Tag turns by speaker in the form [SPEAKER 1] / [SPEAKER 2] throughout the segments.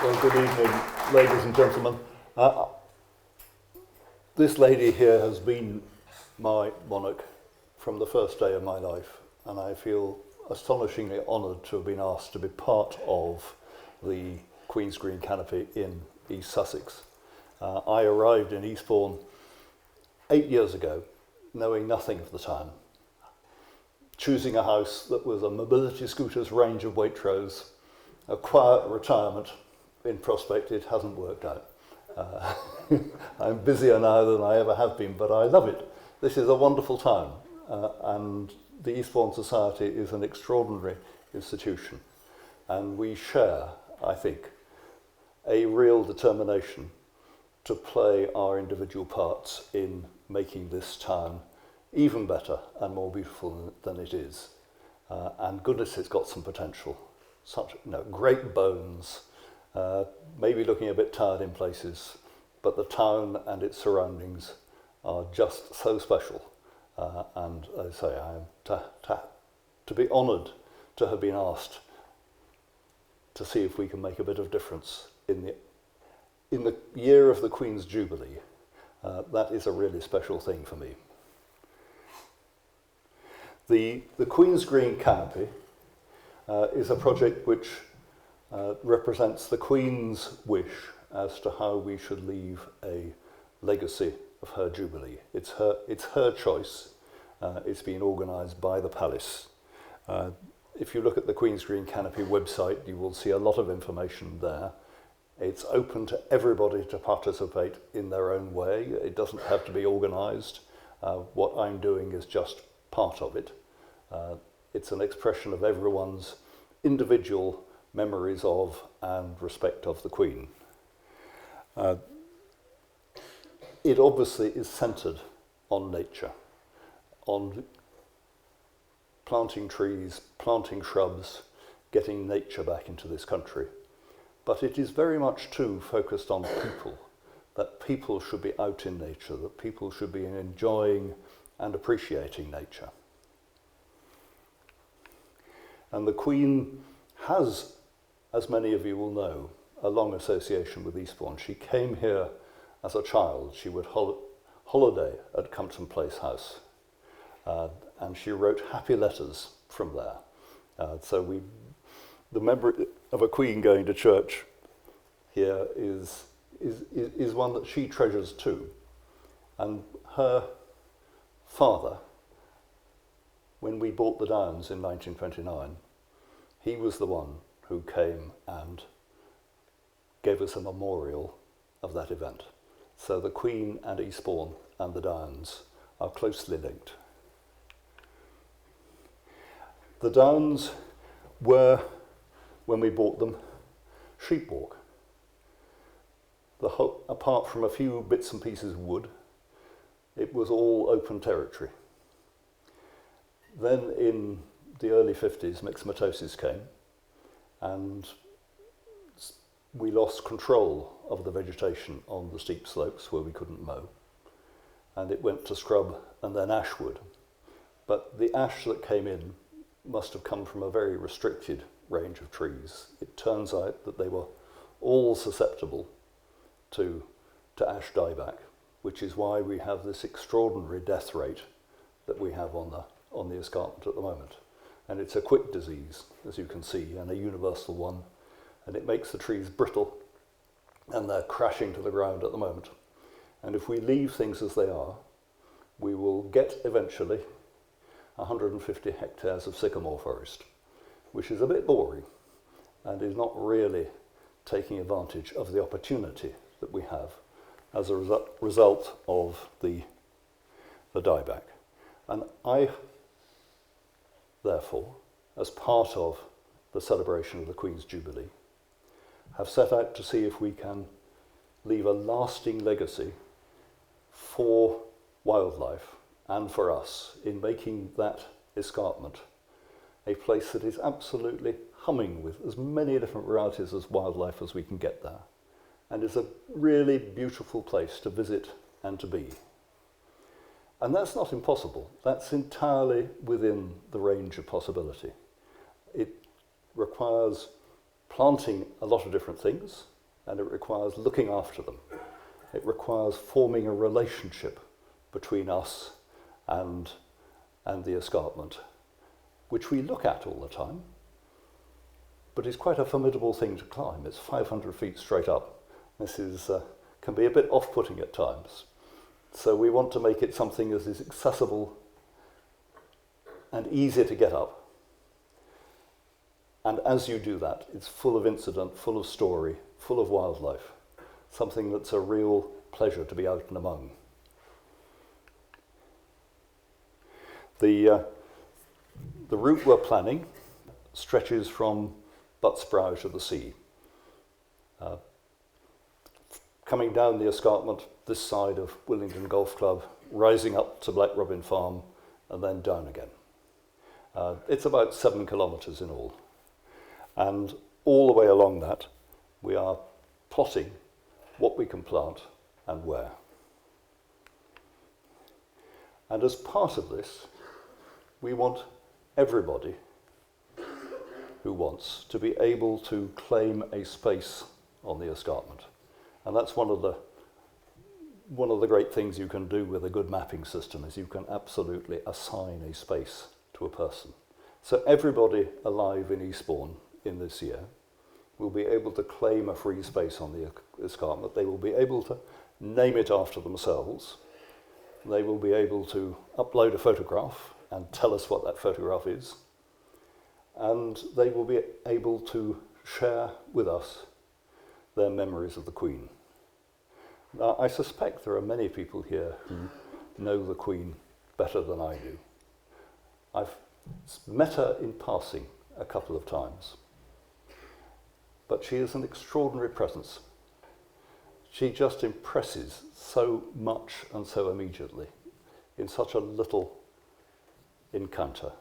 [SPEAKER 1] Well, good evening, ladies and gentlemen. This lady here has been my monarch from the first day of my life, and I feel astonishingly honoured to have been asked to be part of the Queen's Green Canopy in East Sussex. I arrived in Eastbourne 8 years ago, knowing nothing of the town, choosing a house that was a mobility scooters range of Waitrose, a quiet retirement. In prospect, it hasn't worked out. I'm busier now than I ever have been, but I love it. This is a wonderful town, and the Eastbourne Society is an extraordinary institution, and we share, I think, a real determination to play our individual parts in making this town even better and more beautiful than it is. And goodness, it's got some potential. Such, great bones, maybe looking a bit tired in places, but the town and its surroundings are just so special. And as I say, I am to be honoured to have been asked to see if we can make a bit of difference in the year of the Queen's Jubilee. That is a really special thing for me. The Queen's Green Canopy is a project which represents the Queen's wish as to how we should leave a legacy of her Jubilee. It's her choice. It's been organised by the Palace. If you look at the Queen's Green Canopy website, you will see a lot of information there. It's open to everybody to participate in their own way. It doesn't have to be organised. What I'm doing is just part of it. It's an expression of everyone's individual memories of and respect of the Queen. It obviously is centred on nature, on planting trees, planting shrubs, getting nature back into this country. But it is very much too focused on people, that people should be out in nature, that people should be enjoying and appreciating nature. And the Queen has, as many of you will know, a long association with Eastbourne. She came here as a child. She would holiday at Compton Place House, and she wrote happy letters from there. So the memory of a Queen going to church here is one that she treasures too. And her father, when we bought the Downs in 1929, he was the one who came and gave us a memorial of that event. So the Queen and Eastbourne and the Downs are closely linked. The Downs were, when we bought them, sheepwalk. Apart from a few bits and pieces of wood, it was all open territory. Then in the early 50s, myxomatosis came, and we lost control of the vegetation on the steep slopes where we couldn't mow, and it went to scrub and then ashwood. But the ash that came in must have come from a very restricted range of trees. It turns out that they were all susceptible to ash dieback, which is why we have this extraordinary death rate that we have on the escarpment at the moment. And it's a quick disease, as you can see, and a universal one, and it makes the trees brittle, and they're crashing to the ground at the moment. And if we leave things as they are, we will get eventually 150 hectares of sycamore forest, which is a bit boring and is not really taking advantage of the opportunity that we have as a result of the dieback. And I, therefore, as part of the celebration of the Queen's Jubilee, have set out to see if we can leave a lasting legacy for wildlife and for us in making that escarpment a place that is absolutely humming with as many different varieties of wildlife as we can get there, and is a really beautiful place to visit and to be. And that's not impossible. That's entirely within the range of possibility. It requires planting a lot of different things, and it requires looking after them. It requires forming a relationship between us and the escarpment, which we look at all the time, but it's quite a formidable thing to climb. It's 500 feet straight up. This can be a bit off-putting at times. So we want to make it something that is accessible and easy to get up. And as you do that, it's full of incident, full of story, full of wildlife, something that's a real pleasure to be out and among. The route we're planning stretches from Buttsbrough to the sea. Coming down the escarpment this side of Willingdon Golf Club, rising up to Black Robin Farm, and then down again. It's about 7 kilometres in all. And all the way along that, we are plotting what we can plant and where. And as part of this, we want everybody who wants to be able to claim a space on the escarpment. And that's one of the great things you can do with a good mapping system, is you can absolutely assign a space to a person. So everybody alive in Eastbourne in this year will be able to claim a free space on the escarpment. They will be able to name it after themselves. They will be able to upload a photograph and tell us what that photograph is. And they will be able to share with us their memories of the Queen. Now, I suspect there are many people here who know the Queen better than I do. I've met her in passing a couple of times, but she is an extraordinary presence. She just impresses so much and so immediately in such a little encounter.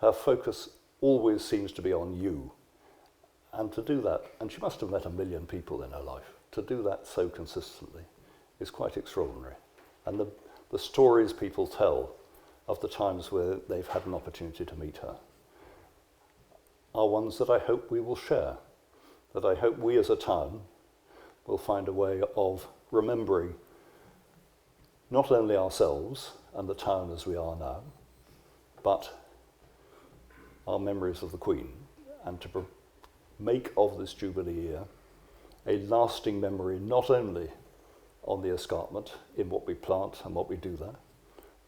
[SPEAKER 1] Her focus always seems to be on you. And to do that, and she must have met 1 million people in her life, to do that so consistently is quite extraordinary. And the stories people tell of the times where they've had an opportunity to meet her are ones that I hope we will share, that I hope we as a town will find a way of remembering not only ourselves and the town as we are now, but our memories of the Queen, and to make of this Jubilee year a lasting memory, not only on the escarpment, in what we plant and what we do there,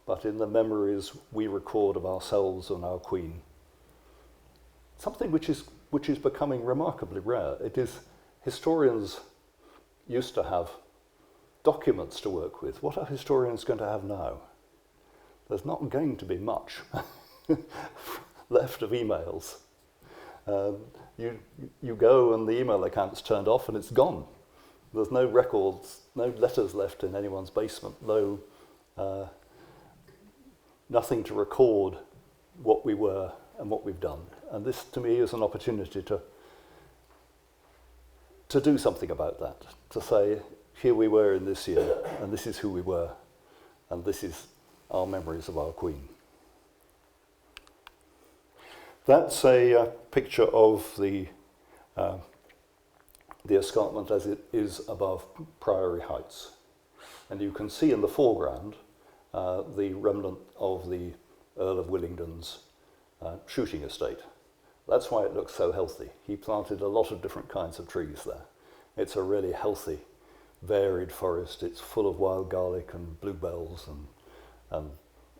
[SPEAKER 1] but in the memories we record of ourselves and our Queen. Something which is becoming remarkably rare. It is, historians used to have documents to work with. What are historians going to have now? There's not going to be much left of emails. You go and the email account's turned off and it's gone. There's no records, no letters left in anyone's basement, nothing to record what we were and what we've done. And this, to me, is an opportunity to do something about that, to say, here we were in this year, and this is who we were, and this is our memories of our Queen. That's a picture of the escarpment as it is above Priory Heights. And you can see in the foreground the remnant of the Earl of Willingdon's shooting estate. That's why it looks so healthy. He planted a lot of different kinds of trees there. It's a really healthy, varied forest. It's full of wild garlic and bluebells and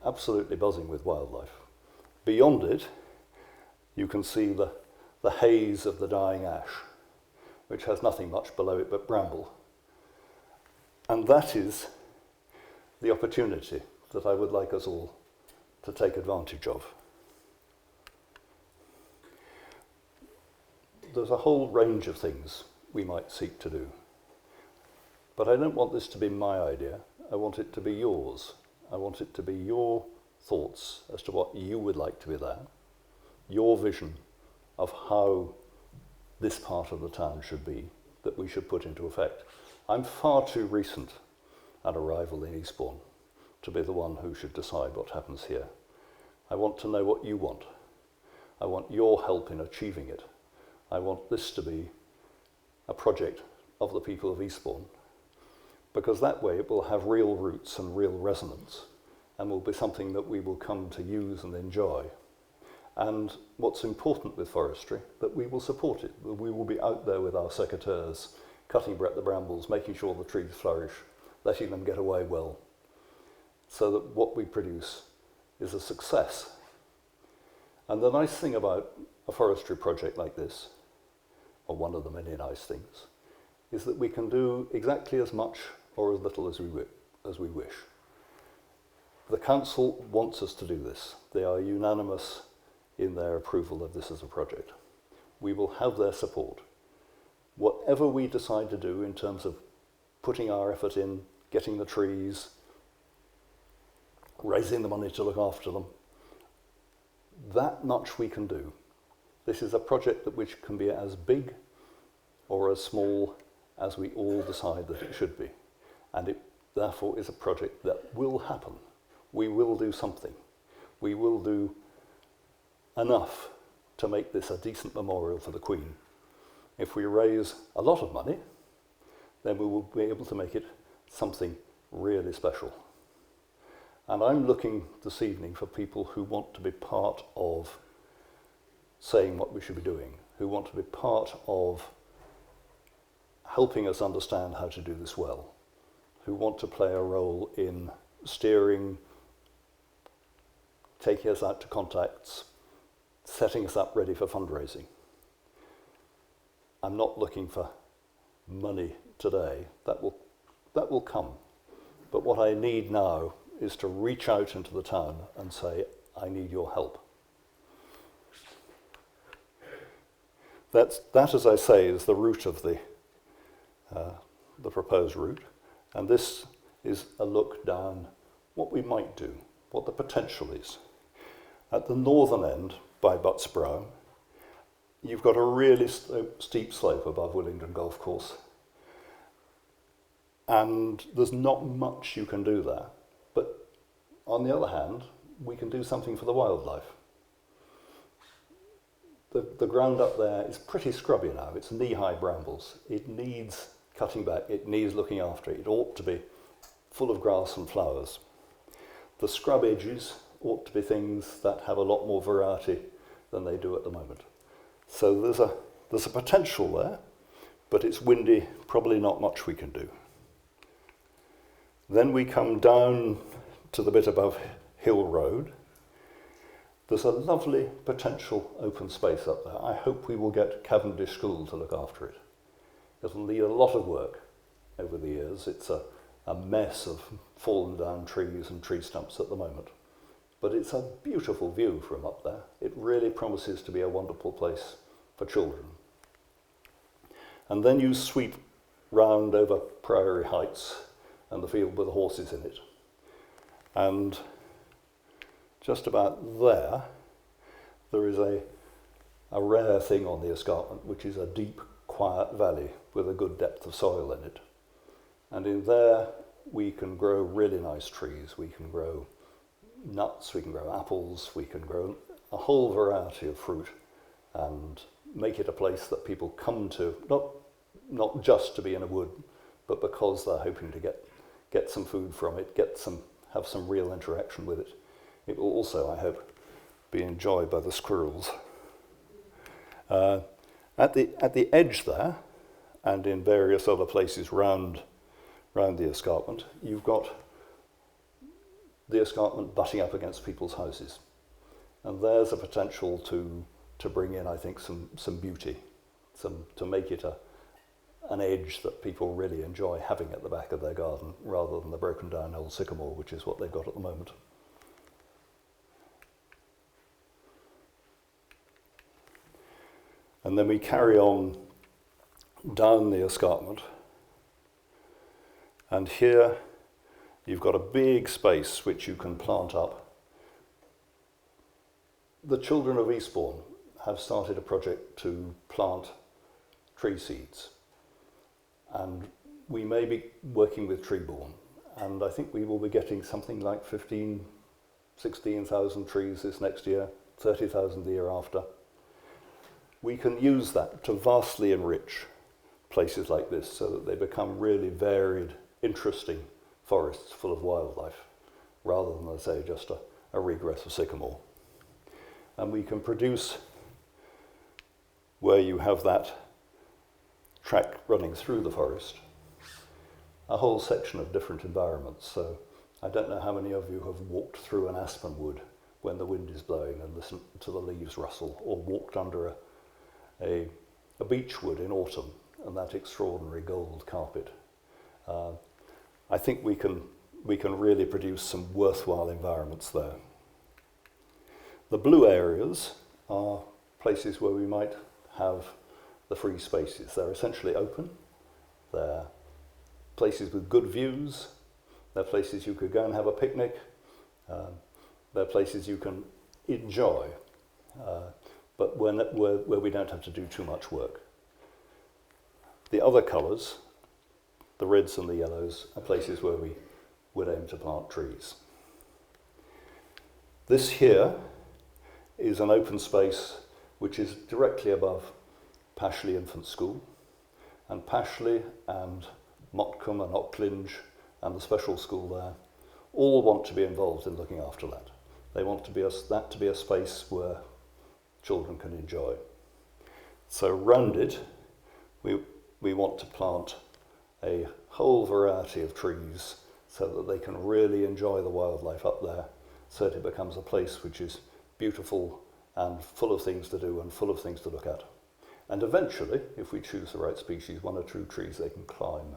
[SPEAKER 1] absolutely buzzing with wildlife. Beyond it, you can see the haze of the dying ash, which has nothing much below it but bramble. And that is the opportunity that I would like us all to take advantage of. There's a whole range of things we might seek to do. But I don't want this to be my idea. I want it to be yours. I want it to be your thoughts as to what you would like to be there, your vision of how this part of the town should be, that we should put into effect. I'm far too recent an arrival in Eastbourne to be the one who should decide what happens here. I want to know what you want. I want your help in achieving it. I want this to be a project of the people of Eastbourne, because that way it will have real roots and real resonance and will be something that we will come to use and enjoy. And what's important with forestry, that we will support it, that we will be out there with our secateurs, cutting the brambles, making sure the trees flourish, letting them get away well, so that what we produce is a success. And the nice thing about a forestry project like this, or one of the many nice things, is that we can do exactly as much or as little as we wish. The council wants us to do this. They are unanimous in their approval of this as a project. We will have their support. Whatever we decide to do in terms of putting our effort in, getting the trees, raising the money to look after them, that much we can do. This is a project which can be as big or as small as we all decide that it should be. And it therefore is a project that will happen. We will do something. We will do enough to make this a decent memorial for the Queen. If we raise a lot of money, then we will be able to make it something really special. And I'm looking this evening for people who want to be part of saying what we should be doing, who want to be part of helping us understand how to do this well, who want to play a role in steering, taking us out to contacts, setting us up ready for fundraising. I'm not looking for money today. That will come. But what I need now is to reach out into the town and say, I need your help. That, as I say, is the route of the proposed route. And this is a look down what we might do, what the potential is. At the northern end, by Buttsbrough, you've got a really steep slope above Willingdon Golf Course. And there's not much you can do there. But on the other hand, we can do something for the wildlife. The ground up there is pretty scrubby now. It's knee-high brambles. It needs cutting back. It needs looking after. It ought to be full of grass and flowers. The scrub edges ought to be things that have a lot more variety than they do at the moment. So there's a potential there, but it's windy, probably not much we can do. Then we come down to the bit above Hill Road. There's a lovely potential open space up there. I hope we will get Cavendish School to look after it. It'll need a lot of work over the years. It's a mess of fallen down trees and tree stumps at the moment. But it's a beautiful view from up there. It really promises to be a wonderful place for children. And then you sweep round over Priory Heights and the field with the horses in it. And just about there is a rare thing on the escarpment, which is a deep, quiet valley with a good depth of soil in it. And in there, we can grow really nice trees. We can grow nuts, we can grow apples, we can grow a whole variety of fruit and make it a place that people come to, not just to be in a wood, but because they're hoping to get some food from it, have some real interaction with it. It will also, I hope, be enjoyed by the squirrels. At the edge there, and in various other places round the escarpment, you've got the escarpment butting up against people's houses. And there's a potential to bring in, I think, some beauty, to make it an edge that people really enjoy having at the back of their garden, rather than the broken down old sycamore, which is what they've got at the moment. And then we carry on down the escarpment, and here you've got a big space which you can plant up. The children of Eastbourne have started a project to plant tree seeds, and we may be working with Treeborn, and I think we will be getting something like 16,000 trees this next year, 30,000 the year after. we can use that to vastly enrich places like this so that they become really varied, interesting forests full of wildlife, rather than, let's say, just a regress of sycamore. And we can produce, where you have that track running through the forest, a whole section of different environments. So I don't know how many of you have walked through an aspen wood when the wind is blowing and listened to the leaves rustle, or walked under a beech wood in autumn and that extraordinary gold carpet. I think we can really produce some worthwhile environments there. The blue areas are places where we might have the free spaces. They're essentially open. They're places with good views. They're places you could go and have a picnic. They're places you can enjoy, but where we don't have to do too much work. The other colours, the reds and the yellows, are places where we would aim to plant trees. This here is an open space which is directly above Pashley Infant School, and Pashley and Motcombe and Ocklinge and the special school there all want to be involved in looking after that. They want that to be a space where children can enjoy. So round it, we want to plant a whole variety of trees so that they can really enjoy the wildlife up there, so that it becomes a place which is beautiful and full of things to do and full of things to look at. And eventually, if we choose the right species, one or two trees they can climb.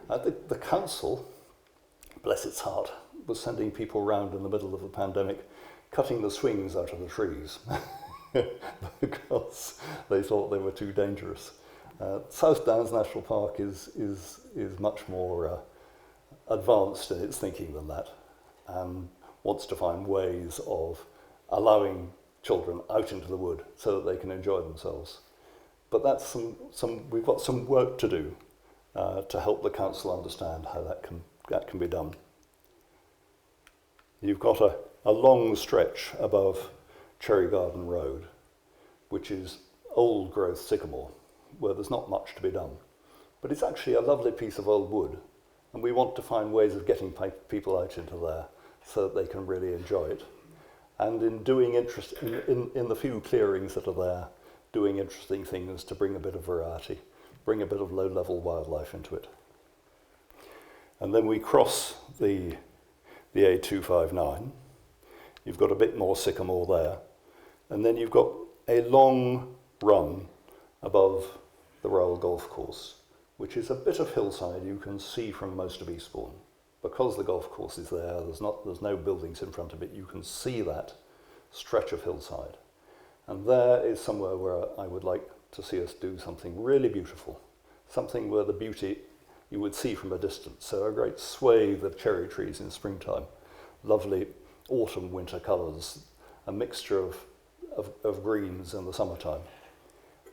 [SPEAKER 1] The council, bless its heart, was sending people around in the middle of the pandemic cutting the swings out of the trees because they thought they were too dangerous. South Downs National Park is much more advanced in its thinking than that, and wants to find ways of allowing children out into the wood so that they can enjoy themselves. But that's we've got some work to do to help the council understand how that can be done. You've got a long stretch above Cherry Garden Road, which is old growth sycamore, where there's not much to be done. But it's actually a lovely piece of old wood, and we want to find ways of getting people out into there so that they can really enjoy it. And in doing in the few clearings that are there, doing interesting things to bring a bit of variety, bring a bit of low-level wildlife into it. And then we cross the A259. You've got a bit more sycamore there. And then you've got a long run above the Royal Golf Course, which is a bit of hillside you can see from most of Eastbourne. Because the golf course is there, there's no buildings in front of it, you can see that stretch of hillside. And there is somewhere where I would like to see us do something really beautiful, something where the beauty you would see from a distance. So a great swathe of cherry trees in springtime, lovely autumn winter colours, a mixture of greens in the summertime.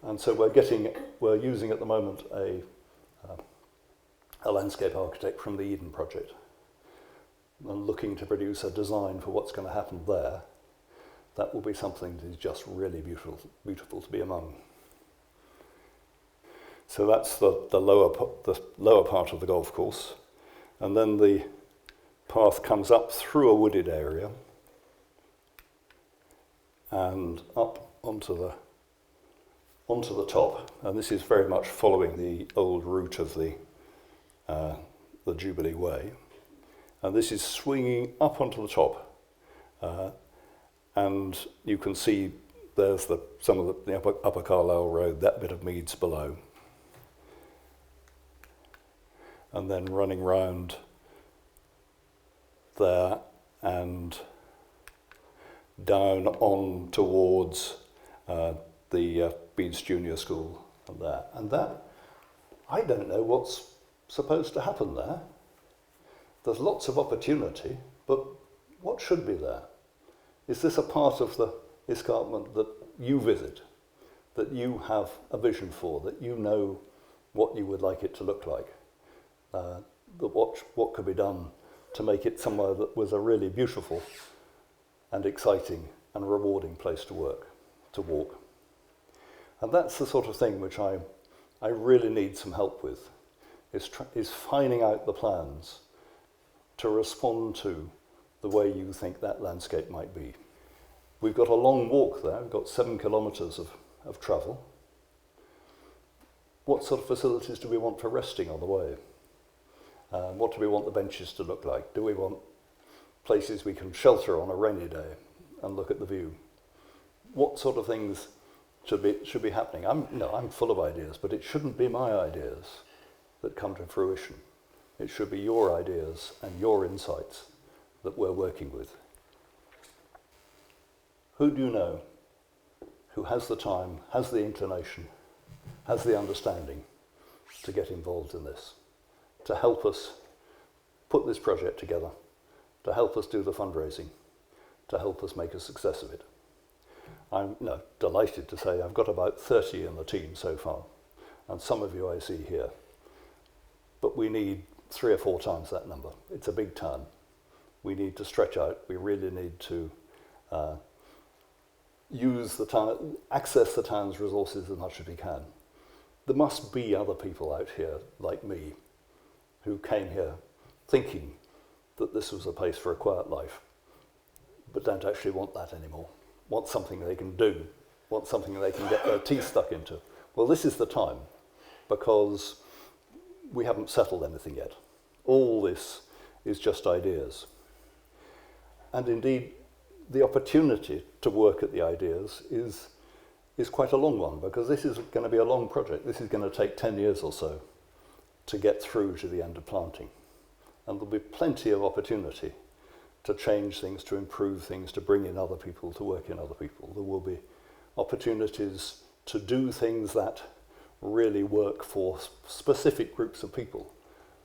[SPEAKER 1] And so we're using at the moment a landscape architect from the Eden project, and looking to produce a design for what's going to happen there. That will be something that is just really beautiful to be among. So that's the lower part of the golf course, and then the path comes up through a wooded area and up onto the top, and this is very much following the old route of the Jubilee Way, and this is swinging up onto the top, and you can see there's some of the upper Carlisle Road, that bit of meads below, and then running round there and down on towards the Beeds Junior School and there. And that, I don't know what's supposed to happen there. There's lots of opportunity, but what should be there? Is this a part of the escarpment that you visit, that you have a vision for, that you know what you would like it to look like? What could be done to make it somewhere that was a really beautiful and exciting and rewarding place to walk. And that's the sort of thing which I really need some help with, is finding out the plans to respond to the way you think that landscape might be. We've got a long walk there, we've got 7 kilometres of travel. What sort of facilities do we want for resting on the way? What do we want the benches to look like? Do we want places we can shelter on a rainy day and look at the view? What sort of things should be happening? I'm full of ideas, but it shouldn't be my ideas that come to fruition. It should be your ideas and your insights that we're working with. Who do you know who has the time, has the inclination, has the understanding to get involved in this, to help us put this project together, to help us do the fundraising, to help us make a success of it? I'm delighted to say I've got about 30 in the team so far, and some of you I see here. But we need 3 or 4 times that number. It's a big town. We need to stretch out. We really need to use the town, access the town's resources as much as we can. There must be other people out here like me who came here thinking that this was a place for a quiet life, but don't actually want that anymore. Want something they can do, want something they can get their teeth stuck into. Well, this is the time, because we haven't settled anything yet. All this is just ideas. And indeed, the opportunity to work at the ideas is quite a long one, because this is going to be a long project. This is going to take 10 years or so to get through to the end of planting. And there'll be plenty of opportunity to change things, to improve things, to bring in other people, to work in other people. There will be opportunities to do things that really work for specific groups of people.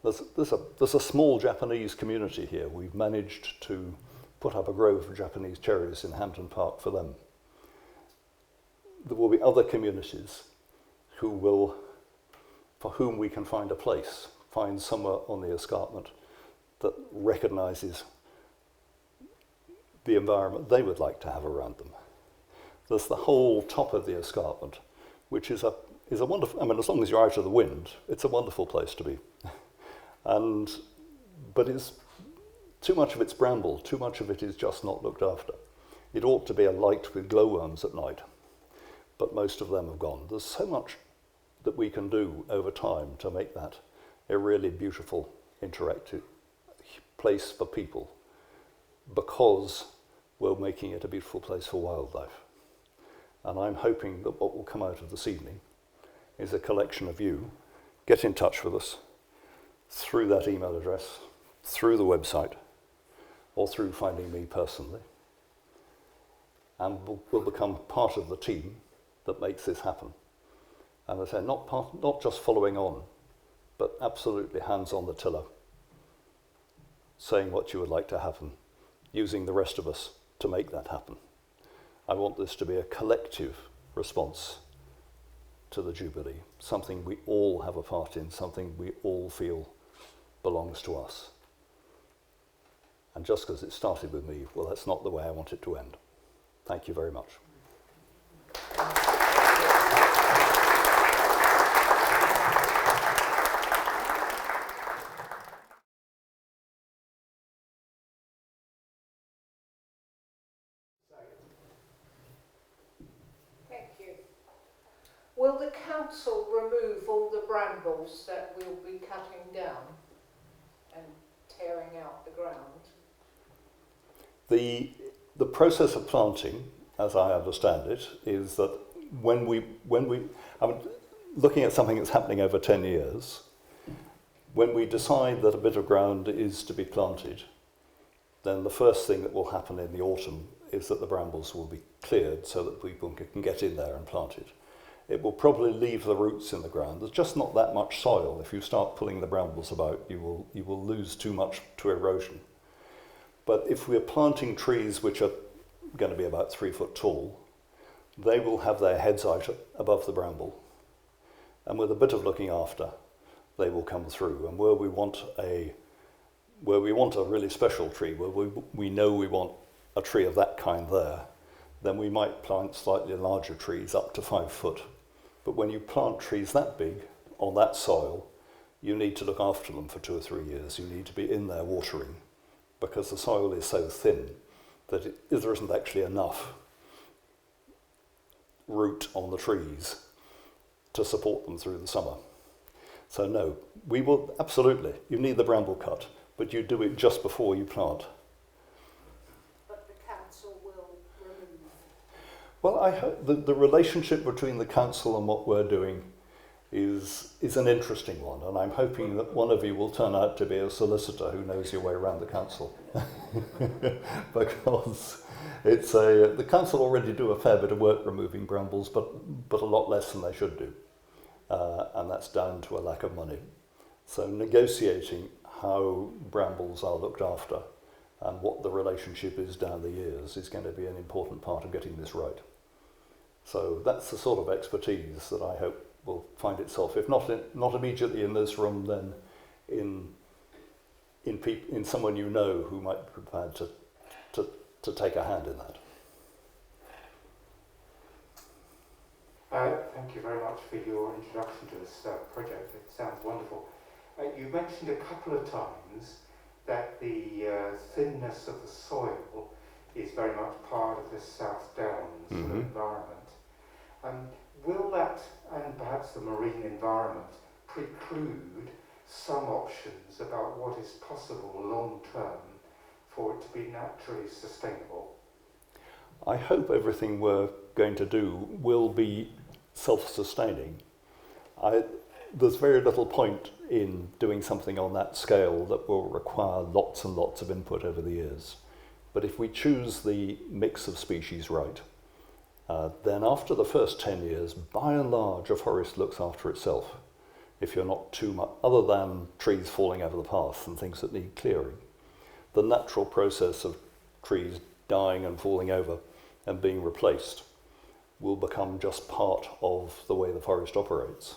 [SPEAKER 1] There's a small Japanese community here. We've managed to put up a grove of Japanese cherries in Hampton Park for them. There will be other communities for whom we can find a place, find somewhere on the escarpment that recognises the environment they would like to have around them. There's the whole top of the escarpment, which is a wonderful, as long as you're out of the wind, it's a wonderful place to be. But it's too much of it's bramble, too much of it is just not looked after. It ought to be alight with glowworms at night, but most of them have gone. There's so much that we can do over time to make that a really beautiful, interactive place for people, because we're making it a beautiful place for wildlife. And I'm hoping that what will come out of this evening is a collection of you. Get in touch with us through that email address, through the website, or through finding me personally. And we'll become part of the team that makes this happen. And as I say, not just following on, but absolutely hands on the tiller, saying what you would like to happen, using the rest of us to make that happen. I want this to be a collective response to the Jubilee, something we all have a part in, something we all feel belongs to us. And just because it started with me, well, that's not the way I want it to end. Thank you very much.
[SPEAKER 2] Will the council remove all the brambles that we'll be cutting down and tearing out the ground?
[SPEAKER 1] The process of planting, as I understand it, is that when we looking at something that's happening over 10 years, when we decide that a bit of ground is to be planted, then the first thing that will happen in the autumn is that the brambles will be cleared so that people can get in there and plant it. It will probably leave the roots in the ground. There's just not that much soil. If you start pulling the brambles about, you will lose too much to erosion. But if we're planting trees which are going to be about 3 foot tall, they will have their heads out above the bramble. And with a bit of looking after, they will come through. And where we want a really special tree, where we know we want a tree of that kind there, then we might plant slightly larger trees up to 5 foot But when you plant trees that big on that soil, you need to look after them for 2 or 3 years. You need to be in there watering, because the soil is so thin that there isn't actually enough root on the trees to support them through the summer. So no, we will, absolutely, you need the bramble cut, but you do it just before you plant.
[SPEAKER 2] But the council will remove.
[SPEAKER 1] Well, I hope the relationship between the council and what we're doing is an interesting one, and I'm hoping that one of you will turn out to be a solicitor who knows your way around the council. Because the council already do a fair bit of work removing brambles, but a lot less than they should do. And that's down to a lack of money. So negotiating how brambles are looked after and what the relationship is down the years is going to be an important part of getting this right. So that's the sort of expertise that I hope will find itself, if not immediately in this room, then in someone you know who might be prepared to take a hand in that.
[SPEAKER 3] Thank you very much for your introduction to this project. It sounds wonderful. You mentioned a couple of times that the thinness of the soil is very much part of this South Downs sort of environment. Will that, and perhaps the marine environment, preclude some options about what is possible long term for it to be naturally sustainable?
[SPEAKER 1] I hope everything we're going to do will be self-sustaining. There's very little point in doing something on that scale that will require lots and lots of input over the years. But if we choose the mix of species right, then after the first 10 years, by and large, a forest looks after itself. If you're not too much, other than trees falling over the path and things that need clearing, the natural process of trees dying and falling over and being replaced will become just part of the way the forest operates.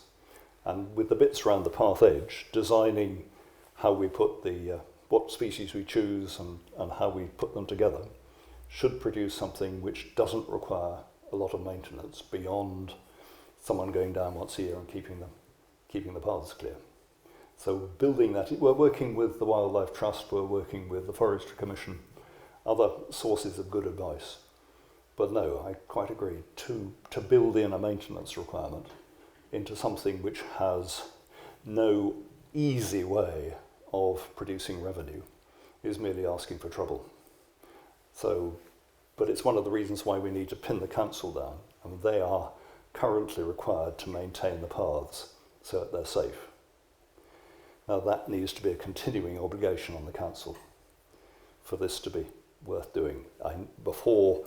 [SPEAKER 1] And with the bits around the path edge, designing how we put what species we choose and how we put them together should produce something which doesn't require a lot of maintenance beyond someone going down once a year and keeping the paths clear. So building that, we're working with the Wildlife Trust, we're working with the Forestry Commission, other sources of good advice. But no, I quite agree, to build in a maintenance requirement into something which has no easy way of producing revenue is merely asking for trouble. So, but it's one of the reasons why we need to pin the council down, and they are currently required to maintain the paths so that they're safe. Now that needs to be a continuing obligation on the council for this to be worth doing. Before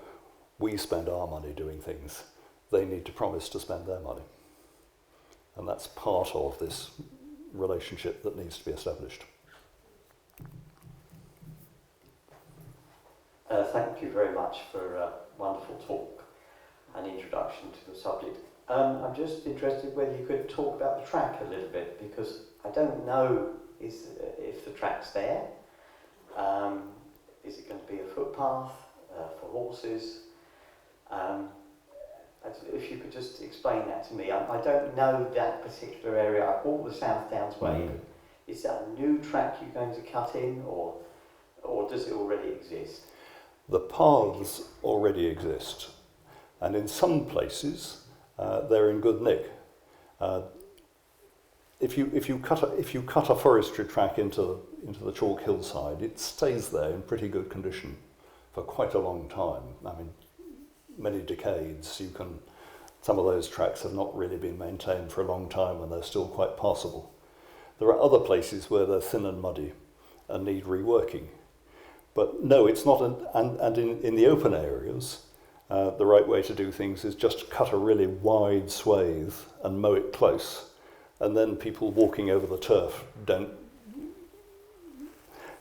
[SPEAKER 1] we spend our money doing things, they need to promise to spend their money. And that's part of this relationship that needs to be established.
[SPEAKER 4] Thank you very much for a wonderful talk and introduction to the subject. I'm just interested whether you could talk about the track a little bit, because I don't know if the track's there. Is it going to be a footpath for horses? If you could just explain that to me. I don't know that particular area. I walk the South Downs Way. Is that a new track you're going to cut in, or does it already exist?
[SPEAKER 1] The paths already exist, and in some places they're in good nick. If you cut a forestry track into the chalk hillside, it stays there in pretty good condition for quite a long time. I mean, many decades. Some of those tracks have not really been maintained for a long time, and they're still quite passable. There are other places where they're thin and muddy and need reworking. But no, it's not, and in the open areas, the right way to do things is just cut a really wide swathe and mow it close, and then people walking over the turf don't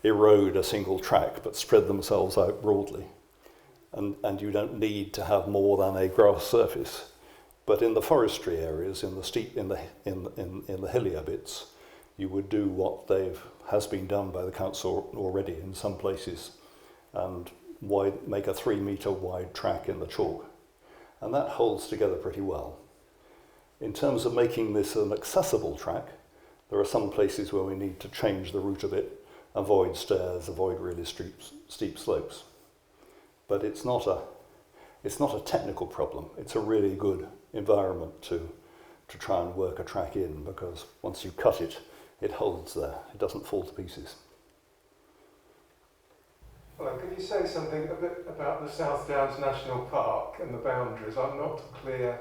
[SPEAKER 1] erode a single track but spread themselves out broadly. And you don't need to have more than a grass surface. But in the forestry areas, in the hillier bits, you would do what has been done by the council already in some places, and make a 3 metre wide track in the chalk. And that holds together pretty well. In terms of making this an accessible track, there are some places where we need to change the route a bit, avoid stairs, avoid really steep slopes. But it's not a technical problem. It's a really good environment to try and work a track in, because once you cut it, it holds there. It doesn't fall to pieces.
[SPEAKER 5] Hello, could you say something a bit about the South Downs National Park and the boundaries? I'm not clear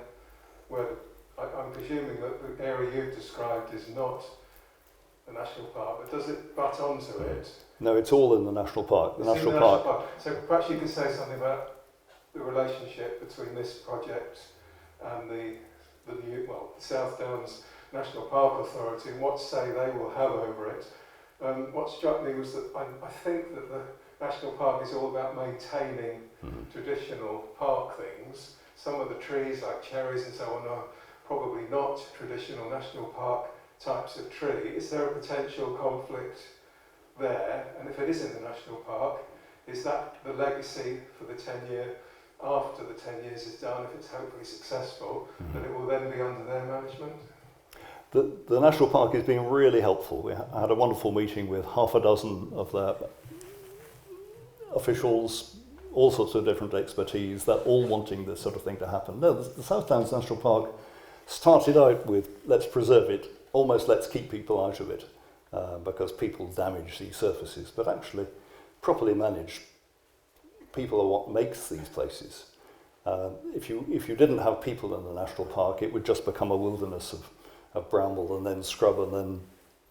[SPEAKER 5] whether, I'm presuming that the area you've described is not the National Park, but does it butt onto it?
[SPEAKER 1] No, it's all in the National Park. The
[SPEAKER 5] It's in
[SPEAKER 1] National
[SPEAKER 5] the
[SPEAKER 1] Park.
[SPEAKER 5] So perhaps you could say something about the relationship between this project and the South Downs National Park Authority, and what say they will have over it. What struck me was that I think that the National Park is all about maintaining traditional park things. Some of the trees, like cherries and so on, are probably not traditional National Park types of tree. Is there a potential conflict there? And if it is in the National Park, is that the legacy for the 10-year, after the 10 years is done, if it's hopefully successful, that it will then be under their management?
[SPEAKER 1] The National Park has been really helpful. We had a wonderful meeting with half a dozen of their officials, all sorts of different expertise. They're all wanting this sort of thing to happen. No, the South Downs National Park started out with, let's preserve it, almost let's keep people out of it, because people damage these surfaces. But actually, properly managed, people are what makes these places. If you didn't have people in the National Park, it would just become a wilderness of bramble and then scrub and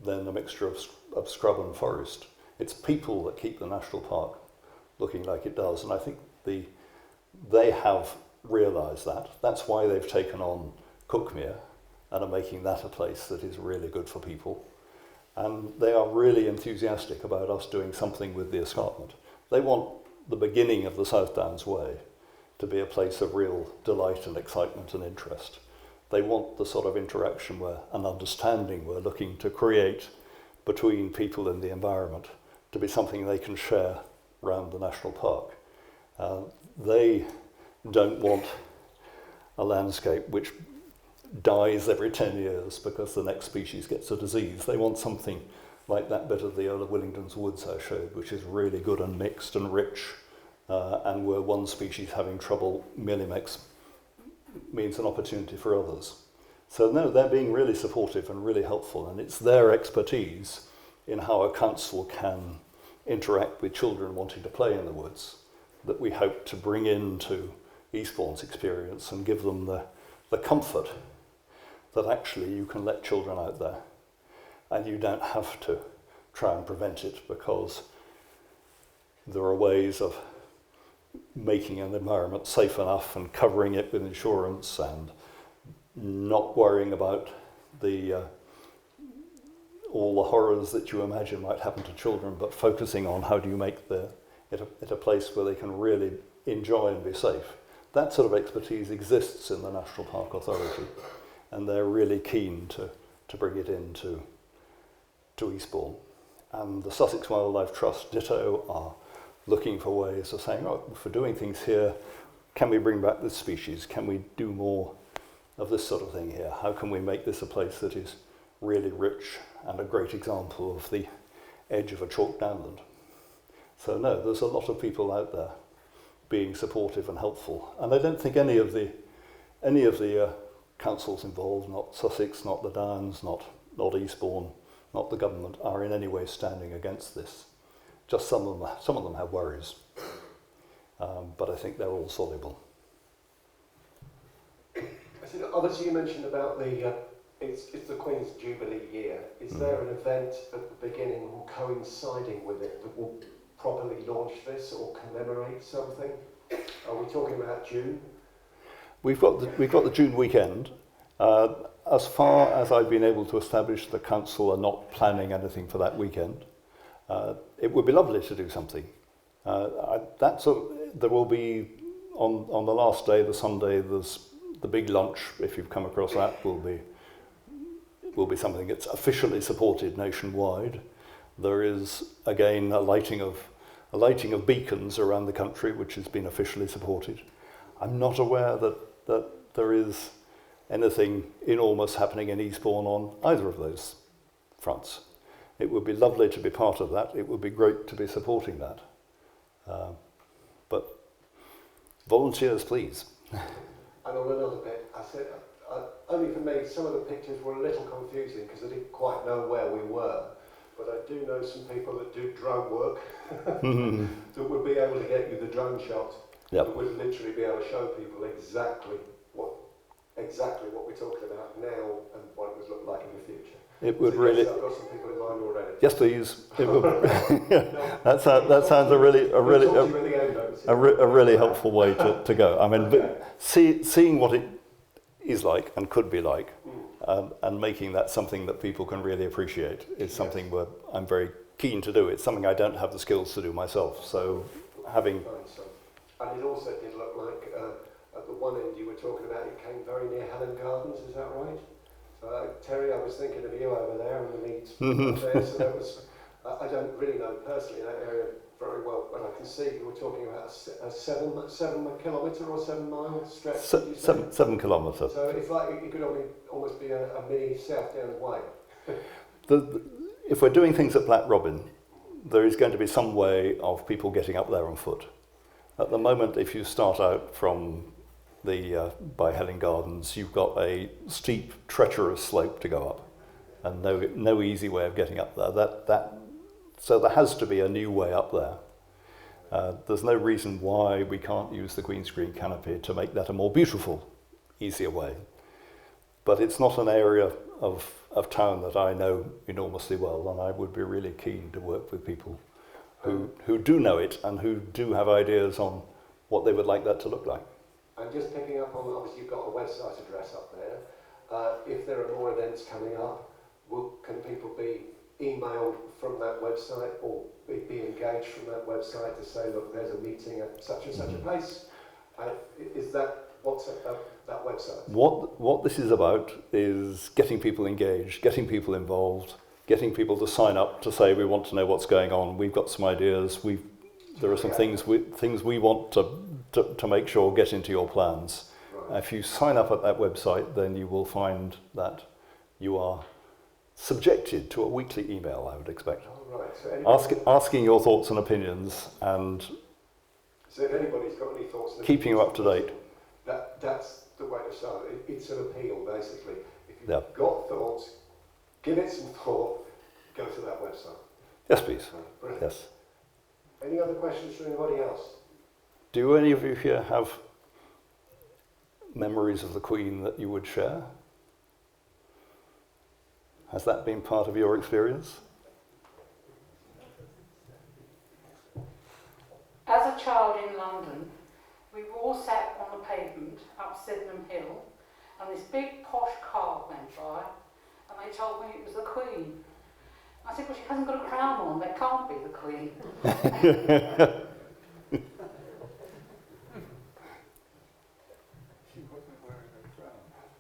[SPEAKER 1] then a mixture of scrub and forest. It's people that keep the National Park looking like it does, and I think they have realised that. That's why they've taken on Cookmere and are making that a place that is really good for people. And they are really enthusiastic about us doing something with the escarpment. They want the beginning of the South Downs Way to be a place of real delight and excitement and interest. They want the sort of interaction and understanding we're looking to create between people and the environment to be something they can share around the National Park. They don't want a landscape which dies every 10 years because the next species gets a disease. They want something like that bit of the Earl of Willingdon's woods I showed, which is really good and mixed and rich, and where one species having trouble merely means an opportunity for others. So no, they're being really supportive and really helpful, and it's their expertise in how a council can interact with children wanting to play in the woods that we hope to bring into Eastbourne's experience and give them the comfort that actually you can let children out there and you don't have to try and prevent it, because there are ways of making an environment safe enough and covering it with insurance and not worrying about all the horrors that you imagine might happen to children, but focusing on how do you make it a place where they can really enjoy and be safe. That sort of expertise exists in the National Park Authority, and they're really keen to bring it into Eastbourne. And the Sussex Wildlife Trust, ditto, are looking for ways of saying, oh, for doing things here, can we bring back this species? Can we do more of this sort of thing here? How can we make this a place that is really rich and a great example of the edge of a chalk downland? So no, there's a lot of people out there being supportive and helpful, and I don't think any of the councils involved, not Sussex, not the Downs, not Eastbourne, not the government, are in any way standing against this. Just some of them have worries, but I think they're all soluble.
[SPEAKER 6] Obviously, you mentioned about it's the Queen's Jubilee year. Is there an event at the beginning or coinciding with it that will properly launch this or commemorate something? Are we talking about June?
[SPEAKER 1] We've got the June weekend. As far as I've been able to establish, the council are not planning anything for that weekend. It would be lovely to do something. There will be on the last day, the Sunday. There's the big lunch. If you've come across that, will be something that's officially supported nationwide. There is again a lighting of beacons around the country, which has been officially supported. I'm not aware that there is anything enormous happening in Eastbourne on either of those fronts. It would be lovely to be part of that. It would be great to be supporting that. But volunteers, please.
[SPEAKER 6] And on another bit, I said, only for me, some of the pictures were a little confusing because I didn't quite know where we were. But I do know some people that do drone work that would be able to get you the drone shot.
[SPEAKER 1] Yep.
[SPEAKER 6] That would literally be able to show people exactly what we're talking about now and what it would look like in the future.
[SPEAKER 1] It would
[SPEAKER 6] so
[SPEAKER 1] really.
[SPEAKER 6] Yes, I've got some people in mind already.
[SPEAKER 1] Yes, please. It would. that sounds a really helpful way to go. I mean, but seeing what it is like and could be like, and making that something that people can really appreciate is something where I'm very keen to do. It's something I don't have the skills to do myself. So having.
[SPEAKER 6] And it also did look like at the one end you were talking about, it came very near Helen Gardens. Is that right? Terry, I was thinking of you over there and the Meads up there, so that was, I don't really know personally that area very well, but I can see you were talking about a 7 kilometre or 7 mile stretch.
[SPEAKER 1] 7 kilometre.
[SPEAKER 6] So it's like it could almost be a mini South Downs way.
[SPEAKER 1] If we're doing things at Black Robin, there is going to be some way of people getting up there on foot. At the moment, if you start out from by Helen Gardens, you've got a steep, treacherous slope to go up, and no easy way of getting up there. So there has to be a new way up there. There's no reason why we can't use the Queen's Green Canopy to make that a more beautiful, easier way. But it's not an area of town that I know enormously well, and I would be really keen to work with people who do know it and who do have ideas on what they would like that to look like.
[SPEAKER 6] And just picking up on, obviously you've got a website address up there. If there are more events coming up, can people be emailed from that website or be engaged from that website to say, look, there's a meeting at such and such a place? Is that what's at that website?
[SPEAKER 1] What this is about is getting people engaged, getting people involved, getting people to sign up to say we want to know what's going on. We've got some ideas. There are some things we want to make sure get into your plans. Right. If you sign up at that website, then you will find that you are subjected to a weekly email, I would expect.
[SPEAKER 6] Oh, right. So
[SPEAKER 1] asking your thoughts and opinions, and
[SPEAKER 6] so if anybody's got any thoughts,
[SPEAKER 1] keeping you up to date.
[SPEAKER 6] That's the way to start. It's an appeal, basically. If you've got thoughts, give it some thought, go to that website.
[SPEAKER 1] Yes, please.
[SPEAKER 6] Brilliant.
[SPEAKER 1] Yes.
[SPEAKER 6] Any other questions from anybody else?
[SPEAKER 1] Do any of you here have memories of the Queen that you would share? Has that been part of your experience?
[SPEAKER 2] As a child in London, we were all sat on the pavement up Sydenham Hill, and this big posh car went by, and they told me it was the Queen. I said, well, she hasn't got a crown on, that can't be the Queen.
[SPEAKER 5] She wasn't wearing a crown.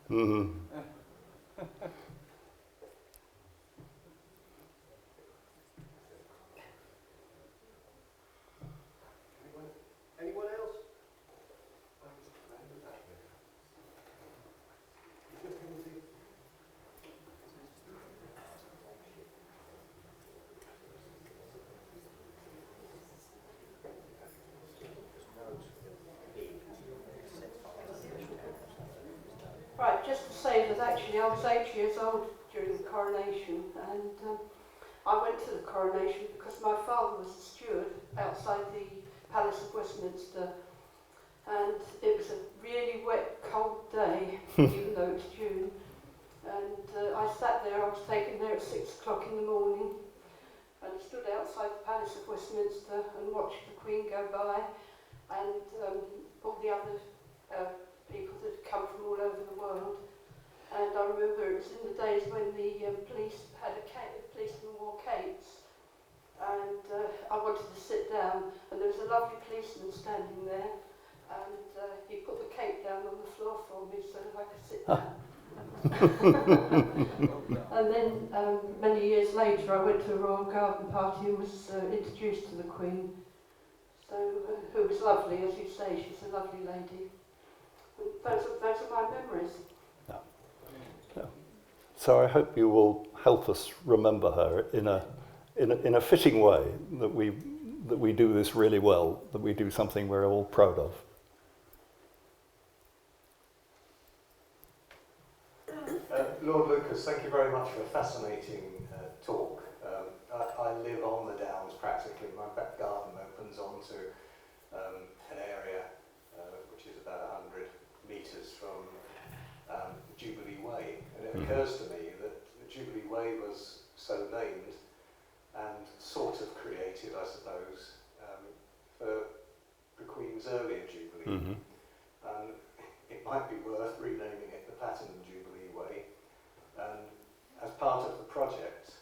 [SPEAKER 1] Mm-hmm.
[SPEAKER 6] Anyone else?
[SPEAKER 7] Right, just to say that actually I was 8 years old during the coronation, and I went to the coronation because my father was a steward outside the Palace of Westminster, and it was a really wet, cold day, even though it's June, and I sat there. I was taken there at 6 o'clock in the morning, and I stood outside the Palace of Westminster and watched the Queen go by, and all the other people that had come from all over the world. And I remember it was in the days when the police had policemen wore capes, and I wanted to sit down, and there was a lovely policeman standing there, and he put the cape down on the floor for me so that I could sit down. And then many years later I went to a Royal Garden party and was introduced to the Queen, so who was lovely, as you say. She's a lovely lady. And those are my memories.
[SPEAKER 1] Yeah. So I hope you will help us remember her in a fitting way, that we do this really well, that we do something we're all proud of.
[SPEAKER 6] Lord Lucas, thank you very much for a fascinating talk. I live on the Downs practically. My back garden opens onto an area which is about 100 metres from Jubilee Way, and it occurs to me that the Jubilee Way was so named and sort of created, I suppose, for the Queen's earlier Jubilee. And it might be worth renaming it the Platinum Jubilee Way, and as part of the project,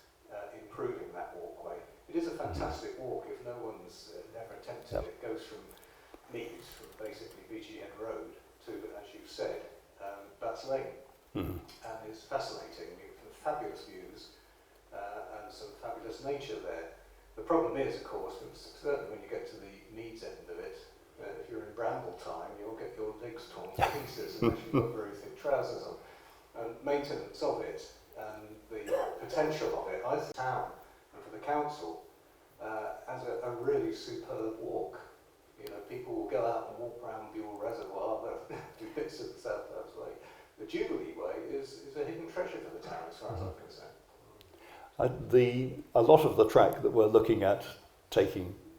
[SPEAKER 6] improving that walkway. It is a fantastic walk if no one's never attempted it. It goes from Leeds, from basically Beachy Head Road to, as you said, Bats Lane. And it's fascinating. You have fabulous views and some fabulous nature there. The problem is, of course, certainly when you get to the Needs end of it, if you're in bramble time, you'll get your legs torn to pieces unless you've got very thick trousers on. And maintenance of it and the potential of it, I think, the town and for the council, as a really superb walk. You know, people will go out and walk around Buell Reservoir, do bits of the South Downs Way. The Jubilee Way is a hidden treasure for the town, as far as I'm concerned.
[SPEAKER 1] A lot of the track that we're looking at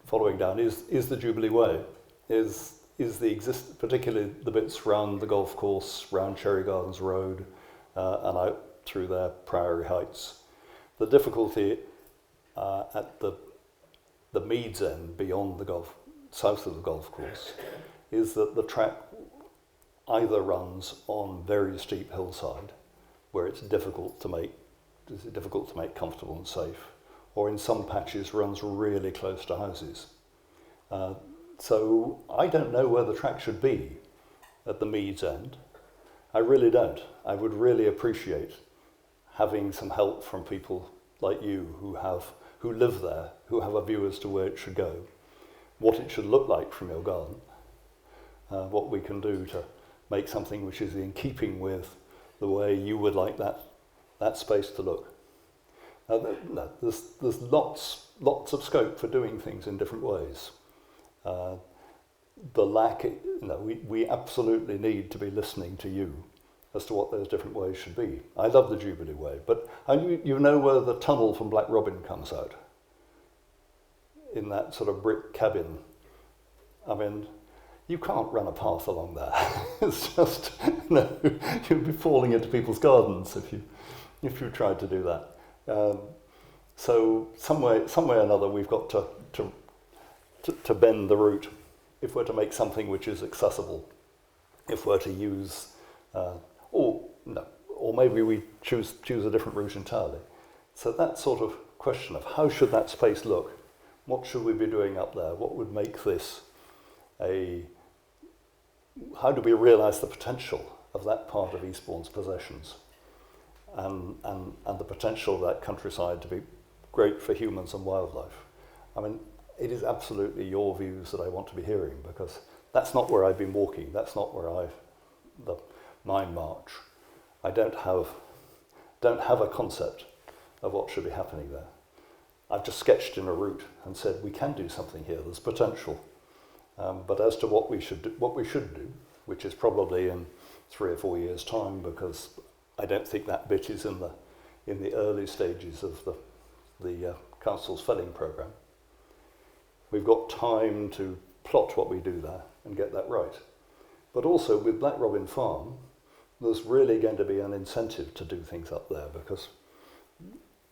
[SPEAKER 1] following down is the Jubilee Way, is particularly the bits round the golf course, round Cherry Gardens Road, and out through their Priory Heights. The difficulty at the Meads end, beyond south of the golf course, is that the track either runs on very steep hillside, where it's difficult to make comfortable and safe, or in some patches runs really close to houses. So I don't know where the track should be at the Meads end. I really don't. I would really appreciate having some help from people like you who live there, who have a view as to where it should go, what it should look like from your garden, what we can do to make something which is in keeping with the way you would like that space to look. There's lots of scope for doing things in different ways. We absolutely need to be listening to you as to what those different ways should be. I love the Jubilee Way, but you know where the tunnel from Black Robin comes out? In that sort of brick cabin. I mean, you can't run a path along there. It's just, you'd be falling into people's gardens if you tried to do that. So some way or another, we've got to bend the route if we're to make something which is accessible. If we're to use, or maybe we choose a different route entirely. So that sort of question of how should that space look? What should we be doing up there? What would make this how do we realise the potential of that part of Eastbourne's possessions and the potential of that countryside to be great for humans and wildlife? I mean, it is absolutely your views that I want to be hearing, because that's not where I've been walking, that's not where my march. I don't have a concept of what should be happening there. I've just sketched in a route and said we can do something here, there's potential. But as to what we should do, which is probably in 3 or 4 years' time, because I don't think that bit is in the early stages of the council's felling programme. We've got time to plot what we do there and get that right. But also with Black Robin Farm, there's really going to be an incentive to do things up there, because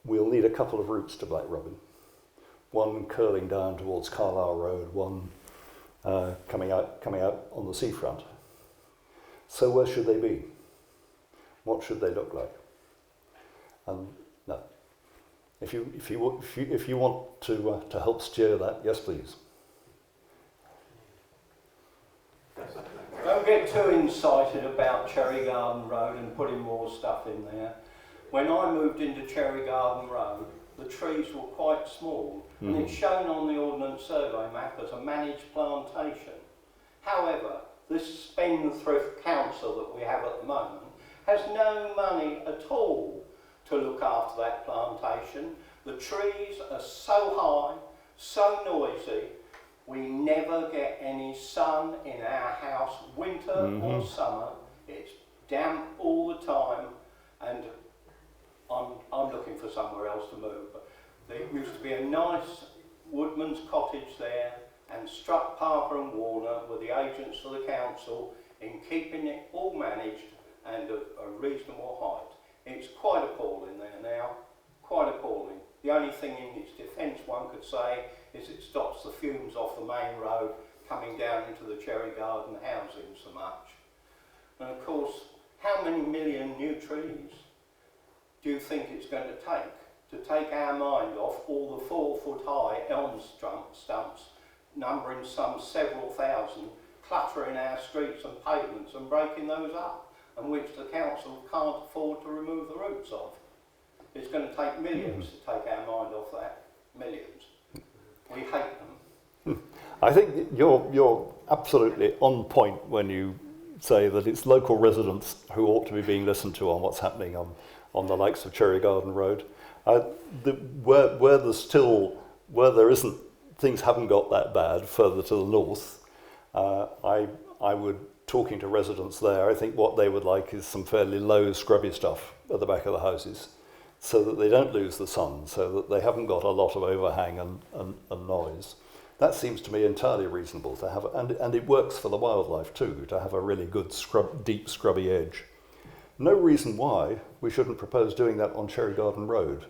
[SPEAKER 1] we'll need a couple of routes to Black Robin. One curling down towards Carlisle Road, one coming out on the seafront. So where should they be? What should they look like? And no, if you want to help steer that, yes, please.
[SPEAKER 8] Don't get too excited about Cherry Garden Road and putting more stuff in there. When I moved into Cherry Garden Road, the trees were quite small, and it's shown on the Ordnance Survey map as a managed plantation. However, this spendthrift council that we have at the moment has no money at all to look after that plantation. The trees are so high, so noisy, we never get any sun in our house, winter or summer. It's damp all the time, and I'm looking for somewhere else to move. But there used to be a nice woodman's cottage there, and Strutt, Parker and Warner were the agents for the council in keeping it all managed and a reasonable height. It's quite appalling there now, quite appalling. The only thing in its defence one could say is it stops the fumes off the main road coming down into the Cherry Garden housing so much. And of course, how many million new trees do you think it's going to take our mind off all the 4-foot high elm stumps, numbering some several thousand, cluttering our streets and pavements and breaking those up, and which the council can't afford to remove the roots of? It's going to take millions to take our mind off that. Millions. We hate them.
[SPEAKER 1] I think you're absolutely on point when you say that it's local residents who ought to be being listened to on what's happening on the likes of Cherry Garden Road. Where there isn't, things haven't got that bad further to the north, I would, talking to residents there, I think what they would like is some fairly low scrubby stuff at the back of the houses, so that they don't lose the sun, so that they haven't got a lot of overhang and noise. That seems to me entirely reasonable to have, and it works for the wildlife too, to have a really good deep scrubby edge. No reason why we shouldn't propose doing that on Cherry Garden Road.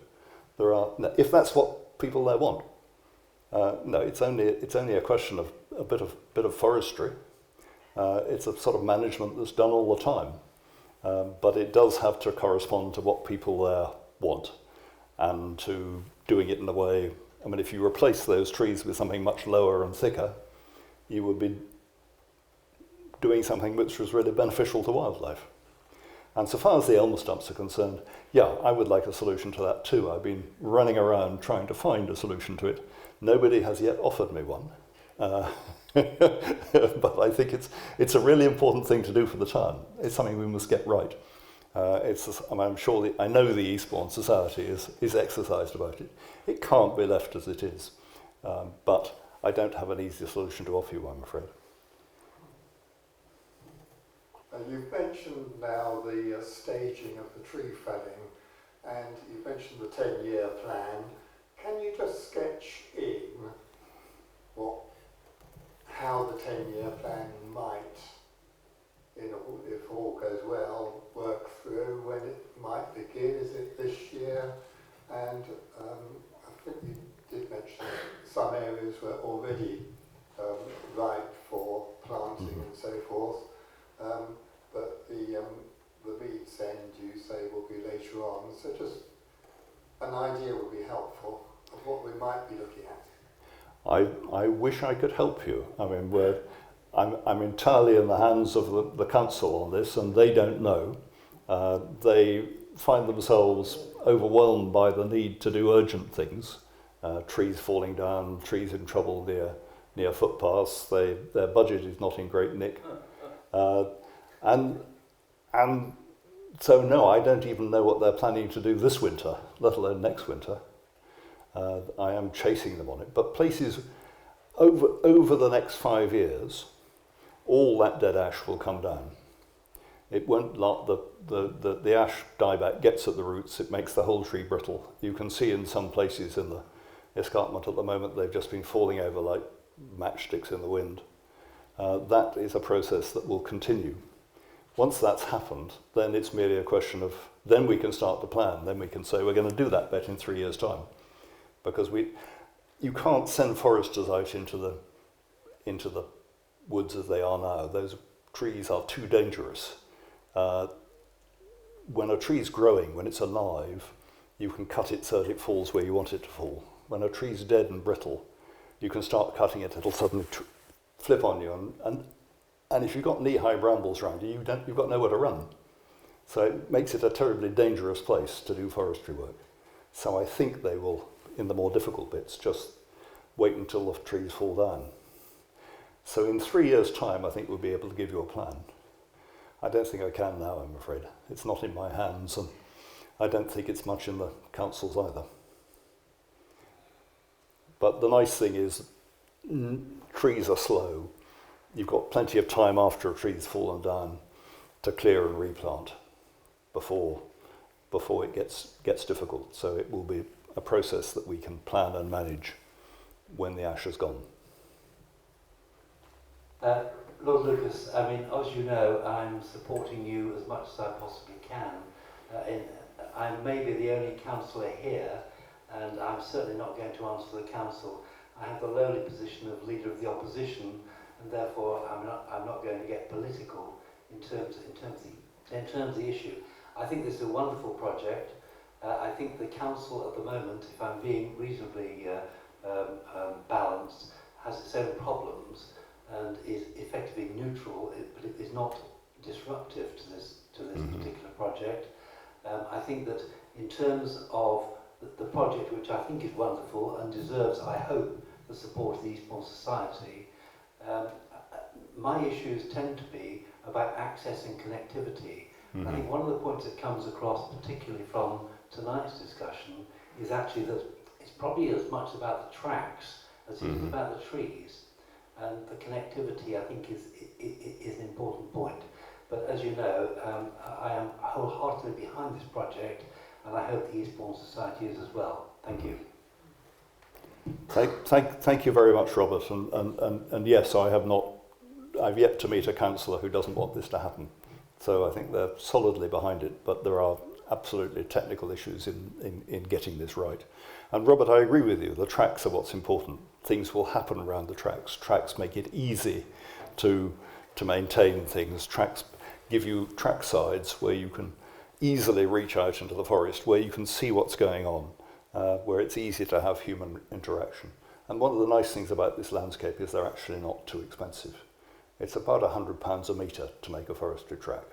[SPEAKER 1] If that's what people there want. No, it's only a question of a bit of forestry. It's a sort of management that's done all the time, but it does have to correspond to what people there want, and to doing it in a way. I mean, if you replace those trees with something much lower and thicker, you would be doing something which was really beneficial to wildlife. And so far as the elm stumps are concerned, yeah, I would like a solution to that too. I've been running around trying to find a solution to it. Nobody has yet offered me one. But I think it's a really important thing to do for the town. It's something we must get right. I'm sure I know the Eastbourne Society is exercised about it. It can't be left as it is. But I don't have an easy solution to offer you, I'm afraid.
[SPEAKER 9] You've mentioned now the staging of the tree felling, and you've mentioned the 10-year plan. Can you just sketch in how the 10-year plan might, if all goes well, work through, when it might begin? Is it this year? And I think you did mention that some areas were already ripe for planting and so forth. But the Reed's End, you say, will be later on. So just an idea would be helpful of what we might be looking at.
[SPEAKER 1] I wish I could help you. I mean, I'm entirely in the hands of the council on this, and they don't know. They find themselves overwhelmed by the need to do urgent things. Trees falling down, trees in trouble near footpaths. Their budget is not in great nick. And so no, I don't even know what they're planning to do this winter, let alone next winter. I am chasing them on it. But places over the next 5 years, all that dead ash will come down. It won't let the ash dieback gets at the roots. It makes the whole tree brittle. You can see in some places in the escarpment at the moment they've just been falling over like matchsticks in the wind. That is a process that will continue. Once that's happened, then it's merely a question of, then we can start to plan. Then we can say we're going to do that bet in 3 years' time, because you can't send foresters out into the woods as they are now. Those trees are too dangerous. When a tree's growing, when it's alive, you can cut it so that it falls where you want it to fall. When a tree's dead and brittle, you can start cutting it, it'll suddenly flip on you, and if you've got knee-high brambles around you, you've got nowhere to run. So it makes it a terribly dangerous place to do forestry work. So I think they will, in the more difficult bits, just wait until the trees fall down. So in 3 years' time, I think we'll be able to give you a plan. I don't think I can now, I'm afraid. It's not in my hands, and I don't think it's much in the councils either. But the nice thing is, trees are slow. You've got plenty of time after a tree's fallen down to clear and replant before it gets difficult. So it will be a process that we can plan and manage when the ash has gone.
[SPEAKER 10] Lord Lucas, I mean, as you know, I'm supporting you as much as I possibly can. I'm maybe the only councillor here, and I'm certainly not going to answer the council. I have the lowly position of leader of the opposition, and therefore I'm not going to get political in terms of the issue. I think this is a wonderful project. I think the council at the moment, if I'm being reasonably balanced, has its own problems and is effectively neutral, but it is not disruptive to this particular project. I think that in terms of the project, which I think is wonderful and deserves, I hope, the support of the Eastbourne Society, my issues tend to be about access and connectivity. I think one of the points that comes across, particularly from tonight's discussion, is actually that it's probably as much about the tracks as it is about the trees. And the connectivity, I think, is an important point. But as you know, I am wholeheartedly behind this project, and I hope the Eastbourne Society is as well. Thank you.
[SPEAKER 1] Thank you very much, Robert. And yes, I've yet to meet a councillor who doesn't want this to happen. So I think they're solidly behind it, but there are absolutely technical issues in getting this right. And Robert, I agree with you, the tracks are what's important. Things will happen around the tracks. Tracks make it easy to maintain things. Tracks give you track sides where you can easily reach out into the forest, where you can see what's going on, where it's easy to have human interaction. And one of the nice things about this landscape is they're actually not too expensive. It's about £100 a metre to make a forestry track.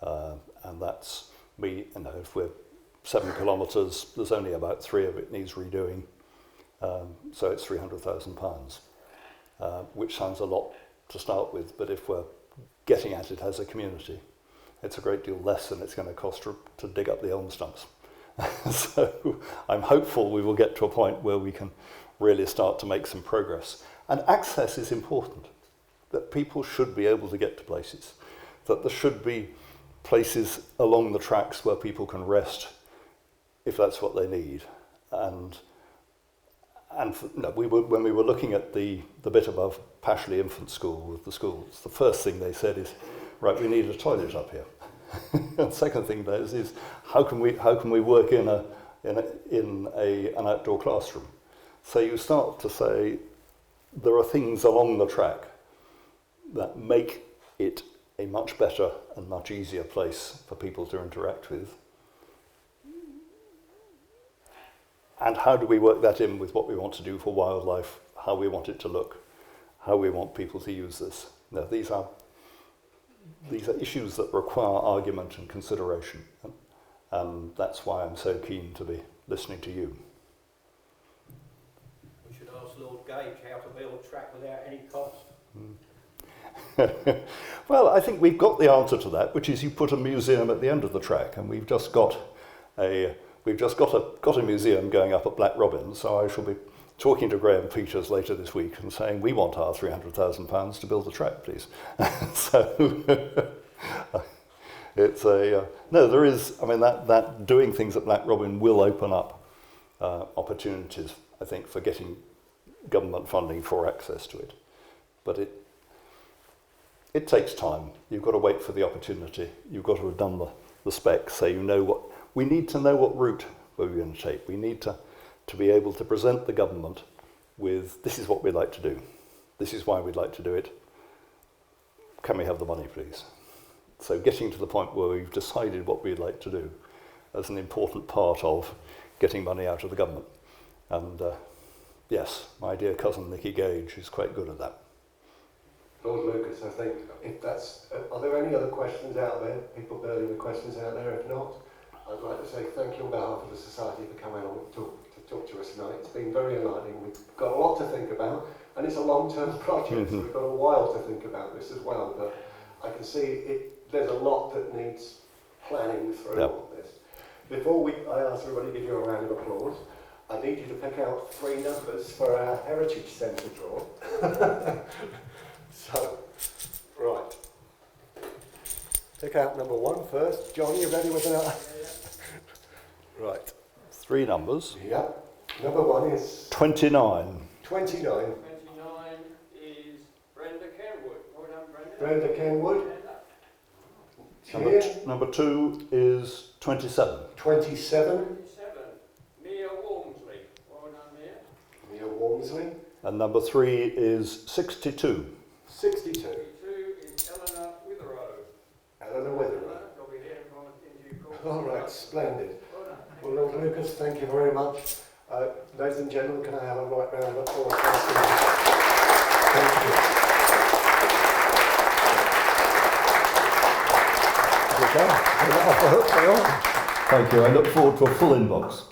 [SPEAKER 1] And that's, if we're 7 kilometres, there's only about 3 of it needs redoing. So it's £300,000, which sounds a lot to start with, but if we're getting at it as a community, it's a great deal less than it's going to cost to dig up the elm stumps. So I'm hopeful we will get to a point where we can really start to make some progress. And access is important, that people should be able to get to places, that there should be places along the tracks where people can rest if that's what they need. And when we were looking at the bit above Pashley Infant School with the schools, the first thing they said is, right, we need a toilet up here. And the second thing is how can we work in an outdoor classroom? So you start to say there are things along the track that make it a much better and much easier place for people to interact with. And how do we work that in with what we want to do for wildlife, how we want it to look, how we want people to use this? Now, these are issues that require argument and consideration, and that's why I'm so keen to be listening to you.
[SPEAKER 8] We should ask Lord Gage how to build a track without any cost.
[SPEAKER 1] Well, I think we've got the answer to that, which is you put a museum at the end of the track, and we've just got a museum going up at Black Robin, so I shall be talking to Graham Peters later this week and saying we want our £300,000 to build the track, please. So it's there is. I mean, that doing things at Black Robin will open up opportunities, I think, for getting government funding for access to it, but it takes time. You've got to wait for the opportunity. You've got to have done the specs, so you know what. We need to know what route we're going to take. We need to be able to present the government with, this is what we'd like to do. This is why we'd like to do it. Can we have the money, please? So getting to the point where we've decided what we'd like to do as an important part of getting money out of the government. And yes, my dear cousin Nicky Gage is quite good at that.
[SPEAKER 6] Lord Lucas, I think, if that's, are there any other questions out there? People burning the questions out there? If not, I'd like to say thank you on behalf of the Society for coming on to talk to us tonight. It's been very enlightening. We've got a lot to think about, and it's a long-term project, so we've got a while to think about this as well, but I can see there's a lot that needs planning through all this. Before I ask everybody to give you a round of applause, I need you to pick out 3 numbers for our Heritage Centre draw. So, right. Pick out number 1 first. John, you ready with that? Right.
[SPEAKER 1] 3 numbers.
[SPEAKER 6] Yep. Number 1 is
[SPEAKER 1] 29.
[SPEAKER 6] 29.
[SPEAKER 8] 29 is Brenda Kenwood. Well done, Brenda.
[SPEAKER 6] Brenda Kenwood.
[SPEAKER 1] Number,
[SPEAKER 6] Cheer.
[SPEAKER 1] number 2 is 27.
[SPEAKER 6] 27.
[SPEAKER 8] 27, Mia Walmsley. Well done, Mia.
[SPEAKER 6] Mia Walmsley.
[SPEAKER 1] And number 3 is 62.
[SPEAKER 6] 62.
[SPEAKER 8] 32 is Eleanor Witherow.
[SPEAKER 6] Eleanor Witherow.
[SPEAKER 8] They'll be here in due course.
[SPEAKER 6] All right, splendid.
[SPEAKER 8] Well done.
[SPEAKER 6] Well, Lord Lucas, thank you very much. Ladies and gentlemen, can I have a right round of applause? Thank you.
[SPEAKER 1] Thank you. I look forward to a full inbox.